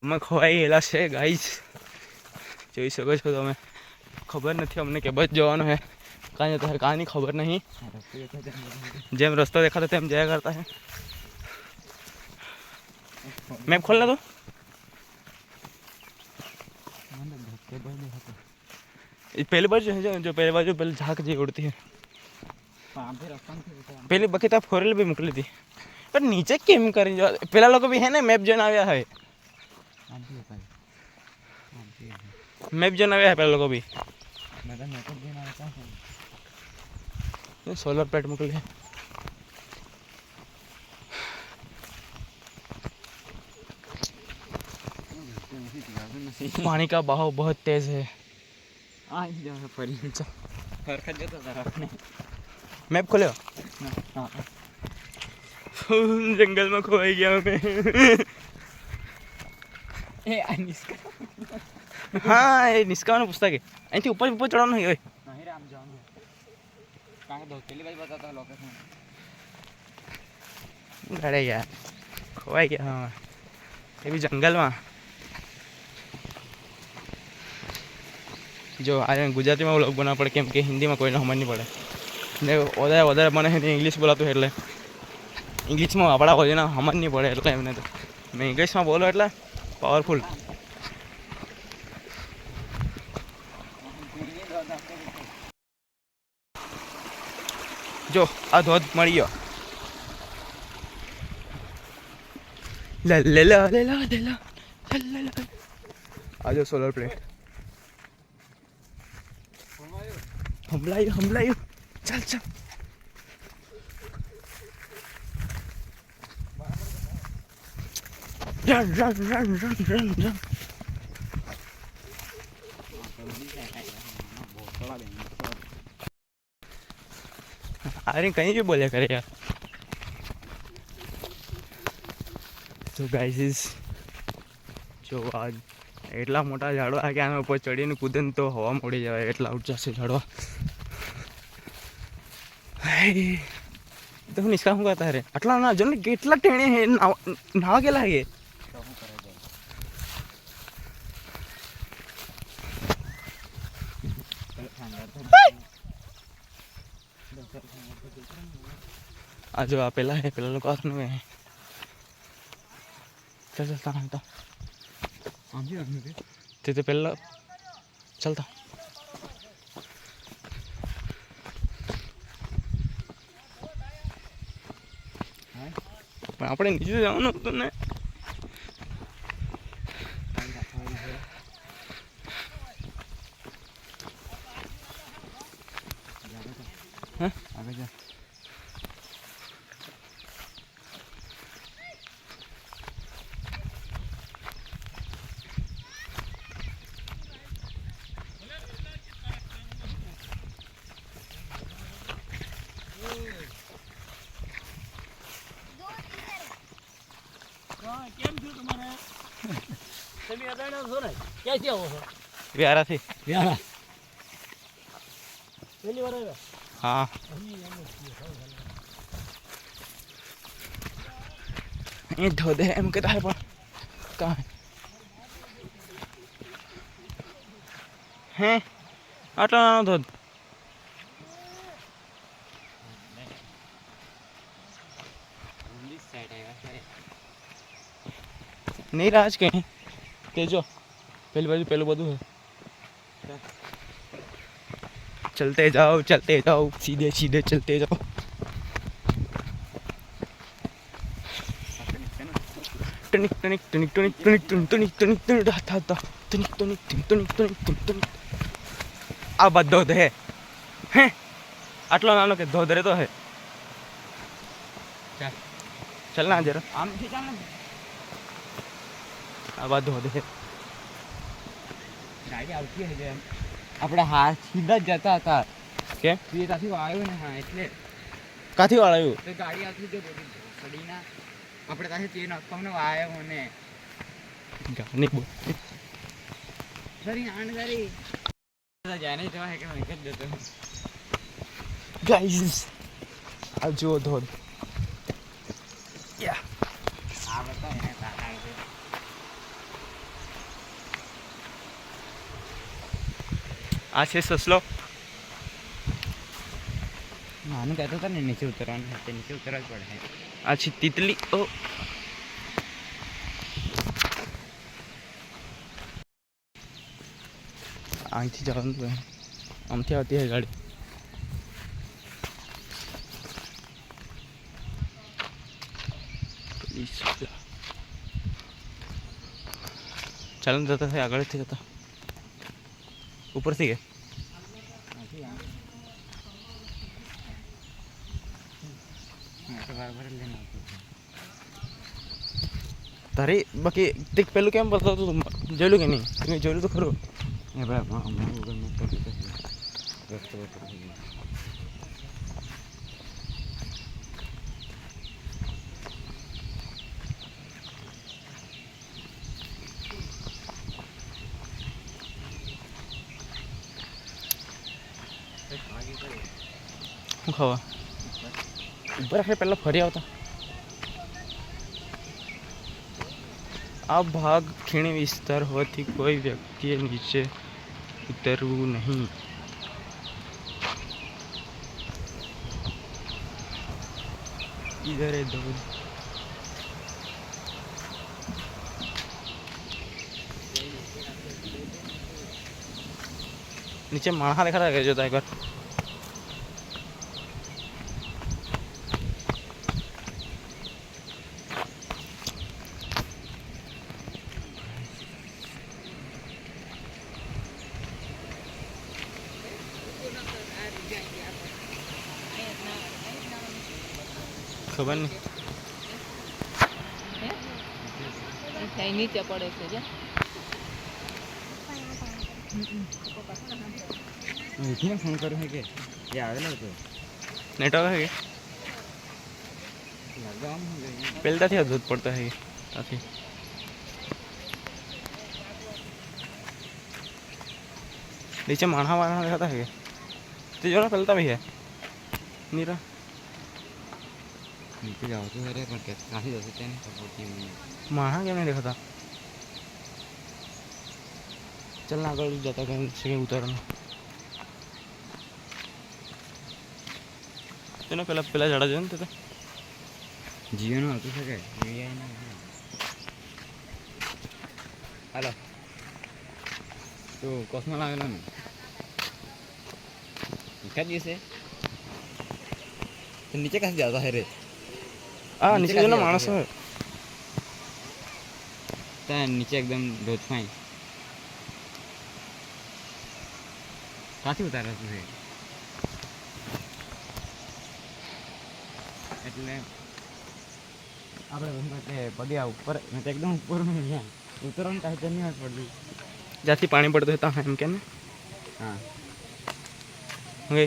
અમે ખોવાઈ ગયેલા છે ગાઈસ, જોઈ શકો છો તમે. ખબર નથી અમને કે બસ જવાનું હે, કાંઈ જતા કાંઈ નહીં ખબર નહીં. જેમ રસ્તો દેખાતો તેમ જયા કરતા હે. મેપ ખોલ લે તો. पहली बार जो पहली बार जो पहले झाँक जी उड़ती है पहली बाकी तो फोरेल भी मोकली थी पर नीचे केम करें जो पहला लोग भी है ना मैप जो आया है मैप जो आया है पहला लोग भी सोलर प्लेट मोकली है. पानी का बहाव बहुत तेज है. मैप खोले जंगल में खोई गया मैं. हाँ ये निष्कावन पुस्तक है અહીંથી ઉપર ઉપર ચડવાનું નહીં હોય. નહીં રે આમ જવાનું કારણ કે પેલી બાજુ બતાતા લોકેશન ગળે ગયા ખોવાઈ ગયા. હા એ બી જંગલમાં. જો આ ગુજરાતીમાં વ્લોગ બનાવવા પડે કેમ કે હિન્દીમાં કોઈને સમજ નહીં પડે ને વધારે વધારે મને ઇંગ્લિશ બોલાતું એટલે ઇંગ્લિશમાં આપણા કોઈને સમજ નહીં પડે એટલે એમને તો મેં ઇંગ્લિશમાં બોલો એટલે પાવરફુલ. જો આ ધોધ મળી ગયો. આ જો સોલર પ્લેટ હમલાયું ચાલ ચાલ. રન. अरे कहीं भी बोले करे यार. તો ગાઈઝ જો આ એટલા મોટા ઝાડવા કે આના ઉપર ચડીને કૂદે તો હવા મોડી જવાય એટલા ઊંચા છે ઝાડવા. તો હું નિષ્કા શું કરતા રે આટલા ના જો ને કેટલા ટેણે હે નાવા ગયેલા હે. આ જો આ પેલા હે પેલા લોકો હાથનું હે. चलता ते तो पहला चलता આપણે નીચે જવાનું હતું ને. હા આગળ જા. વ્યારા થી વ્યારા પહેલી વાર આવ્યા. હા એ ધોધે એમ કહેતા હે પણ કાંઈ હે આટલો નાનો ધોધ. नहीं राज कहीं ते जो पहली बाजू पहले बधु है. चलते जाओ सीधे सीधे चलते जाओ. टनिक टनिक टनिक टनिक टनिक टनिक टनिक टनिक था टनिक टनिक टनिक टनिक टनिक आ बात धोध है आटलो नानो के धोध रे तो है. चलना जरा आम चलना આ વાત ધોધ છે. ગાડી આવતી હશે આપણે હા સીધા જ જતા હતા કે એ ત્યાંથી વાળ્યું ને. હા એટલે કાથી વાળ્યું તો ગાડી આવતી જો સડીના આપણે ત્યાંથી તે નક્કમને વાળ્યો ને ગાડી બોલ સરી આણ કરી જાને જવા કે મેં જ જતો. ગાઈસ આ જો ધોધ યા આ બતા એને તાકાય છે આ છે સસલો. નાનું કહેતો હતા ને નીચે ઉતરવાનું, નીચે ઉતરવા જ પડે. આ છે તિતલી. ઓ અહીંથી જવાનું તો આમથી આવતી હોય ગાડી. ચાલો જતા થાય આગળથી જતા ઉપરથી ગયા. તારે બાકી તે પેલું કેમ બતાવતું તું જોયેલું કે નહીં? તમે જોયેલું તો ખરું. એ ભાઈ હમણાં ગૂગલ મેપ પર રસ્તો શું ખાવા ઉપર આપણે પહેલાં ફરી આવતા. આ ભાગ ખીણ વિસ્તાર હોવાથી કોઈ વ્યક્તિએ નીચે ઉતરવું નહીં. ઇધર એ ધોધ. નીચે માણસા દેખાતા કે જોતા એકવાર. ખબર નહીં નીચે પડે છે. ફોન કર્યો કે એ આવેલો હતો નેટવર્ક હે પહેલાથી દૂધ પડતા હે ત્યાંથી. નીચે માણસા દેખાતા હે તે જો ને પહેલાં બી હે નીરા નીચે જાવ તો અરે પણ કે કાફી જશે તેને માણસા કેમ નહીં દેખાતા? ચાલ ના આગળ જતા કેમ છે ઉતારવાનું. તેને પેલા ઝાડા જોયું ને તે જીઓનું હતું છે કે હાલો તો કોસમાં લાવેલો ને એકા દિવસે નીચે કાંઈ જતા હે રે. હા નીચે જો ને માણસો ત્યાં નીચે એકદમ ધોધમાં કાંથી ઉતારે છે એટલે આપણે પગ્યા ઉપર એકદમ ઉપર ઉતરવાનું કાંઈ નહીં પડતી જ્યાંથી પાણી પડતું હોય ત્યાં એમ કે ને. હા ઓકે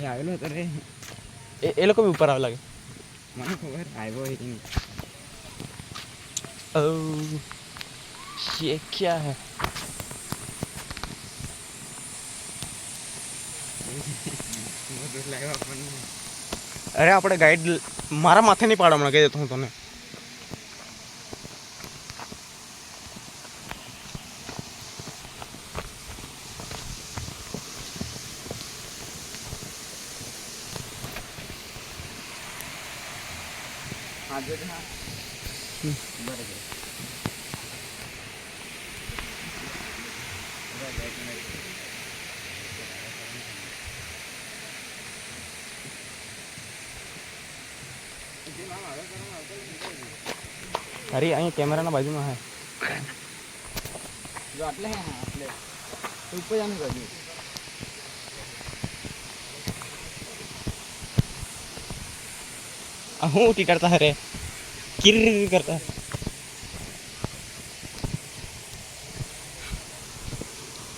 એ આવેલો હતો રે. એ લોકો બી ઉપર આવે લાગે. મને ખબર આવ્યો હોય કે નહીં. ये क्या है? અરે આપણે ગાઈડ મારા માથે નહીં પાડો હમણાં કહી દેતો હું તને. અરે અહીંયા કેમેરાના બાજુમાં હે જો આટલે હે આટલે ઉપર જાનું બાજુ હું ઊટી કરતા હે રે કિર કરતા.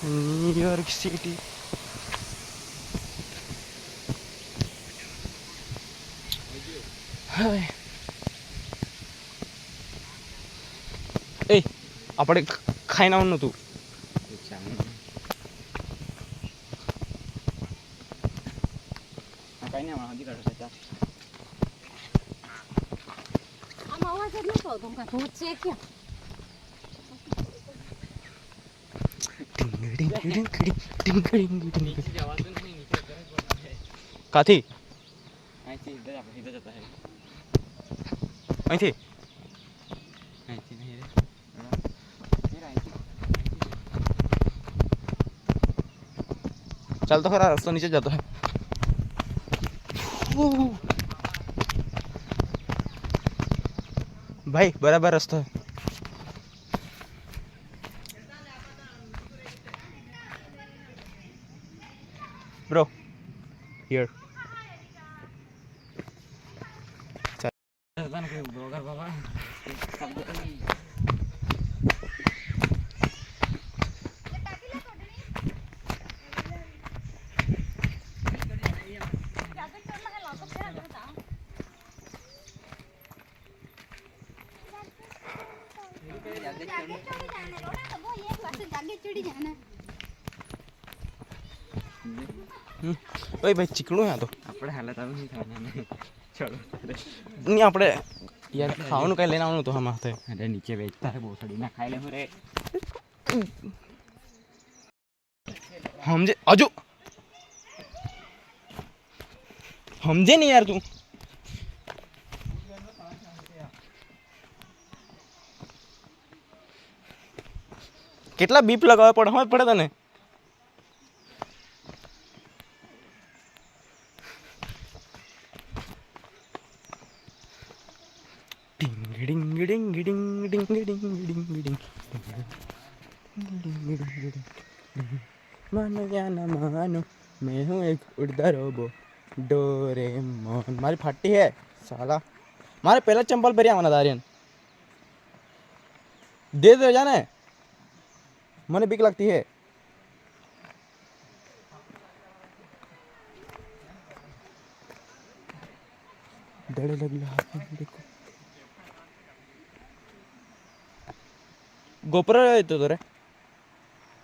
ન્યુયોર્ક સિટી હવે એ આપણે ખાઈને આવવાનું નહોતું. કઈ નહીં હજી કાઢો આમાં અવાજ જ નતો આવતો. ધોધ છે ક્યાં? નીચે જવાતું નહીં, નીચે ઉતરવું પડે. કાથી અહીંથી સીધા જ આપણે સીધા જતા રહે. અહીંથી અહીંથી નહીં રે. અહીંથી. ચાલ તો ખરા રસ્તો નીચે જતો હે ભાઈ બરાબર રસ્તો હે બ્રો હિયર હતા ને કોઈ બ્લોગર બાબા શબ્દ તો નહીં. ઓય ભાઈ ચીકણું હે આ તો આપણે હાલત આવે નહીં ખાવાના ને. ચલો નહીં આપણે યાર ખાવાનું કઈ લઈને આવવાનું તો હા માથે અરે નીચે વેચતા હે બોસડી ના ખાઈ લે હું રે. સમજે હજુ સમજે નહીં યાર તું કેટલા બીપ લગાવવા પડે હોય પડે તને मानो या ना मानो मैं हूँ एक उड़ता रोबो डोरेमोन मारी फाटी है साला मारे पहला चंपल पर आना दारियन दे दे जाने મને બીક लगती है डर लग रहा है देखो गोप्रो येतो तो रे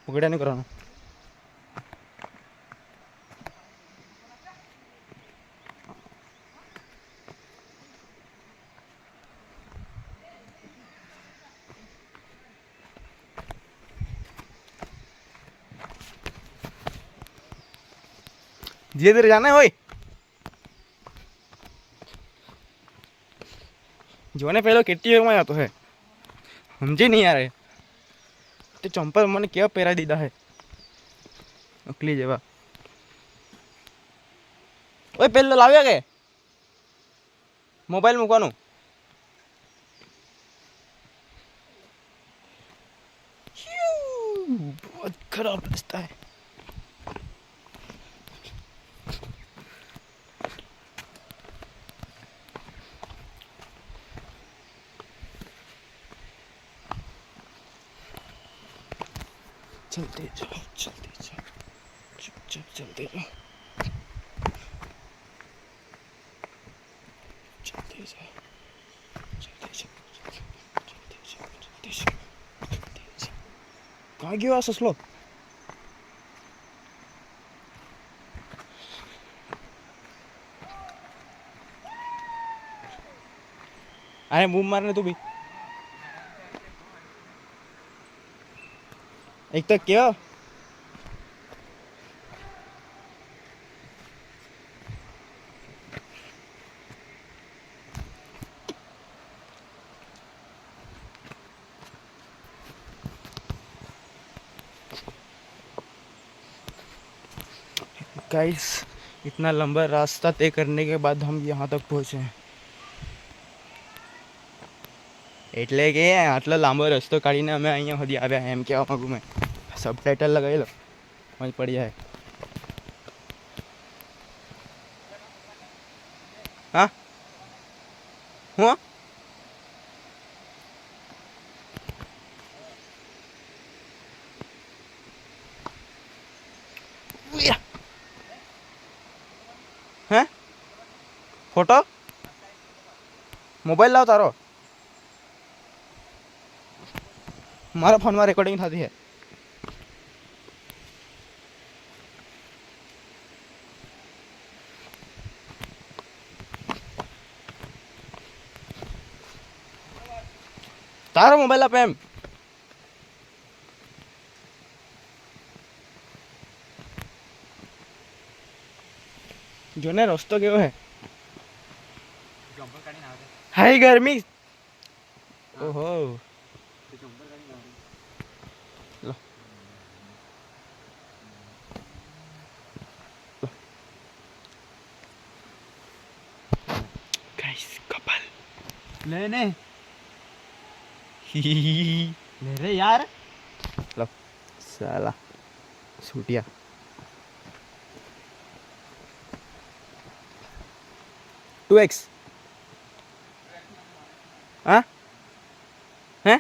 उघड्या नाही करणार धीरे धीरे जाना है ओए જોને પેલો કેટીઓમાં આવતો હે સમજી નહીં યાર તે ચંપલ મને કેવા પહેરાવી દીધા હે અકલી જેવા ઓય પેલો લાવ્યા કે મોબાઈલ મૂકવાનું बहुत खराब रास्ता है चलते जाओ चुपचाप चलते जाओ चलते जाओ कहाँ गया ससलो अरे बूम मारने तू भी एक तो क्या गाइस इतना लंबा रास्ता तय करने के बाद हम यहाँ तक पहुँचे हैं એટલે કે આટલો લાંબો રસ્તો કાઢીને અમે અહીંયા સુધી આવ્યા એમ કહેવા માગું મેં સબટાઇટલ લગાવી લો મજ પડી જાય હા હું હે ફોટો મોબાઈલ લાવ તારો મારા ફોનમાં રેકોર્ડિંગ થતી है તારો મોબાઈલ આપ એમ જોને રસ્તો કેવો હે જમ્પર કાઢીને આવે હાઈ ગરમી ઓહો તો જમ્પર કાઢીને આવે લો ગાઈસ કપલ લે ને લે રે યાર લો સાલા છૂટ્યા ટુ એક્સ હા હે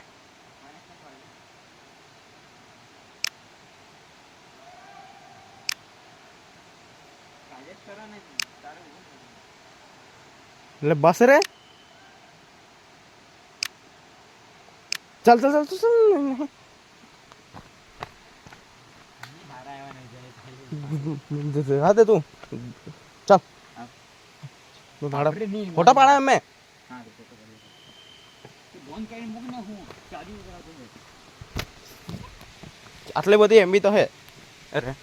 એટલે બસ રે ચાલ ચાલ ચાલ ચાલ હા તે તું ચાલ ભાડા ફોટા પાડા મેં હા તો ફોટો પાડી બંધ કરીને મૂક ને હું ચાર્જિંગ કરાવતો ને આટલી બધી એમબી તો હે અરે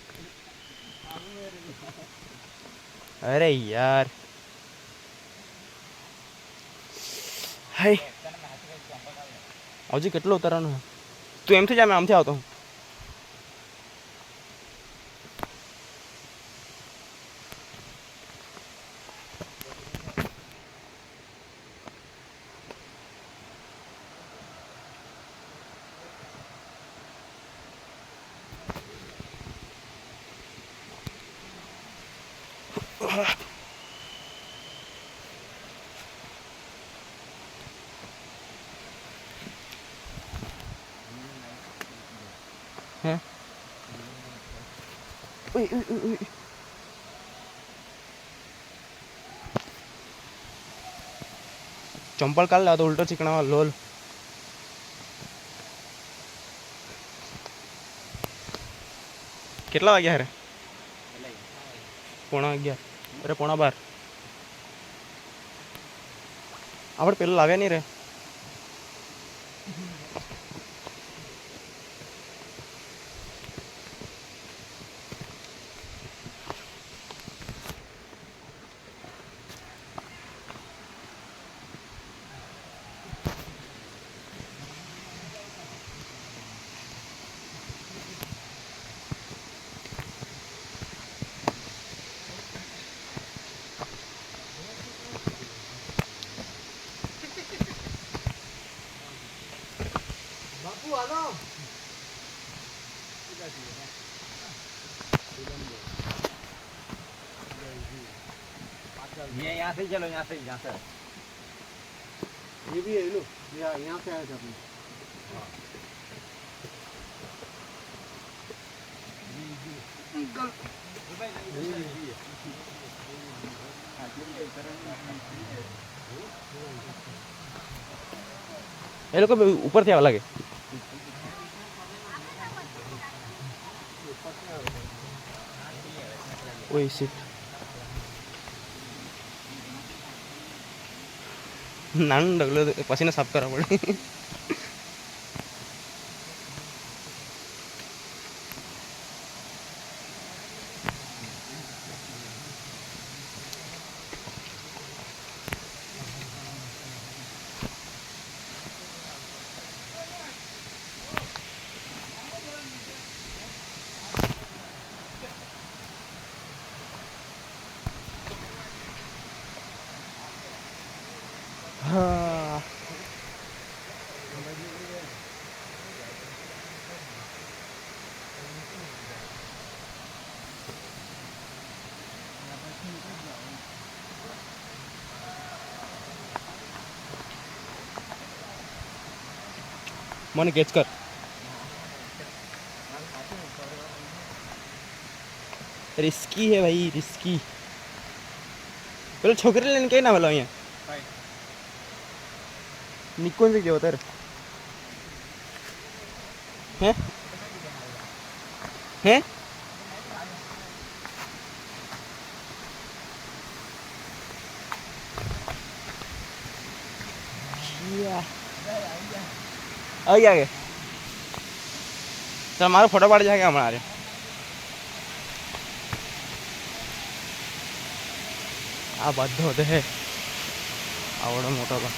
અરે યાર હાય હજી કેટલો ઉતારવાનું તું એમથી જા મેં આમથી આવતો હું હે ઉઈ ચંપલ કાઢ લે તો ઉલટો ચીકણાવા લોલ કેટલા વાગ્યા રે 11:15 અરે 11:15 આપણે પેલું લાગે નહીં રે ये यहाँ से चलो यहाँ से ये भी है लो यहाँ से आया था अपने એ લોકો ઉપરથી આવવા લાગે ઓય શિટ નાનું ડગલો પછીને સાફ કરવા પડે હા મને કેચ કર रिस्की है भाई रिस्की પેલો છોકરી લઈને કઈ ના પેલો અહીંયા નિકોન થી ગયો તારે હે હે આવી ગયા કે તો મારો ફોટો પાડી જાય કે હમણાં આ બધો હે આવડો મોટો તો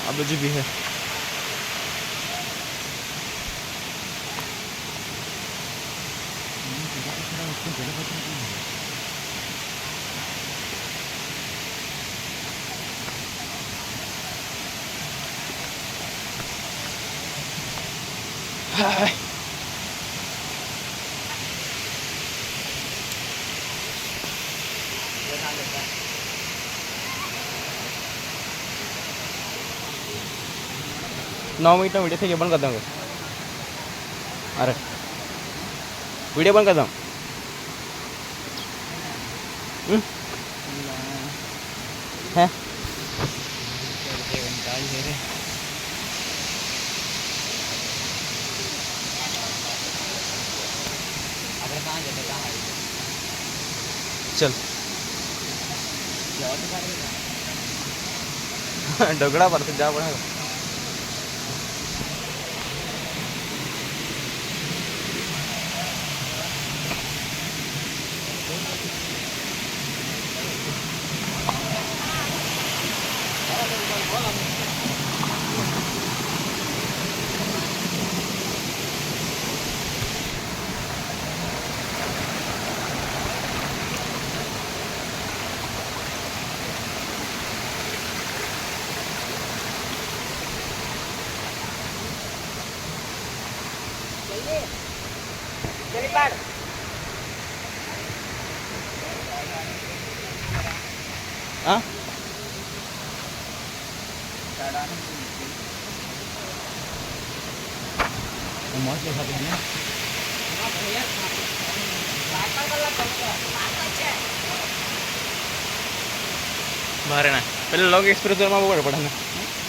આ બાજુ બી હે હાય नौ मिनट में वीडियो थे बंद कर दूँगा अरे वीडियो बंद कर दूँ है चल डगड़ा पर तो जा पड़ेगा हाँ मस्त है ना बारे ना पहले लॉन्ग एक्सप्रेसर में बोल पड़ा ना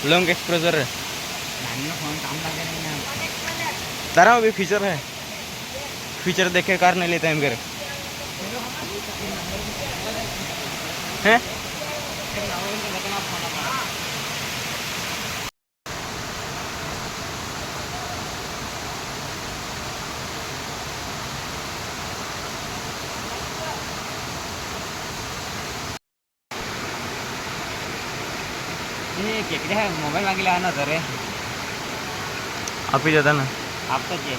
लॉन्ग एक्सप्रेसर है फोन काम लगे नहीं ना तारा में भी फीचर है फीचर देखे कार नहीं लेते हम करे हैं केकडे है मोबाईल मागेला ना तर रे आप ही जाता ना आपको जे